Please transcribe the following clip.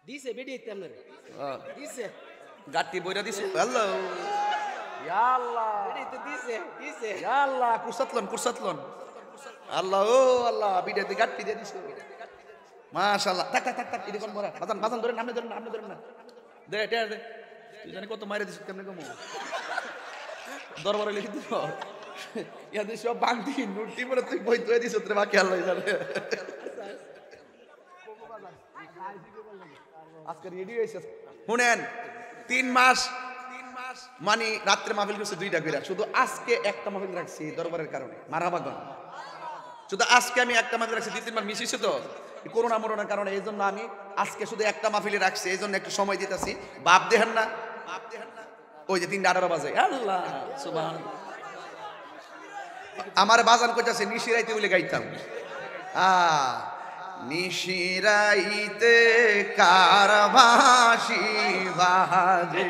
দিছে বেডি তেমনে দিছে গাটি বইরা দিছে আল্লাহ ইয়া আল্লাহ বেডি তো দিছে দিছে ইয়া আল্লাহ কুরসাতলন আল্লাহ ও আল্লাহ বিডাতে গাটি দিয়ে দিছো মাশাআল্লাহ থাক থাক থাক এদিকে কোন বড় বাজান ধরে নামে ধরে না দে এটা দে তুই জানি কত মাইরে দিছিস কেমনে কমু দরবারে লিখে দিছ ইয়াতে সব বাংতি নুটি পরে তুই বই তুই দিছ রে বাকি আল্লাহ জানে আজকে রেডি হইছে শুনেন 3 মাস মানে রাত্রে মাহফিল করছে 2টা কইরা শুধু আজকে একটা মাহফিল রাখছি দরবারের কারণে মারহাবাগন শুধু আজকে আমি একটা মাহফিল রাখছি 2-3 বার মিস হইছে তো করোনা মরোনার কারণে এইজন্য আমি আজকে শুধু একটা মাহফিলে রাখছি এইজন্য একটু সময় দিতেছি বাপ দেখেন না ওই যে 3:18 বাজে আল্লাহ সুবহানাল্লাহ আমার বাজান কইতাছে নিশিরাইতে বলে গাইতাম নিশিরাইতে কার বাঁশি বাজে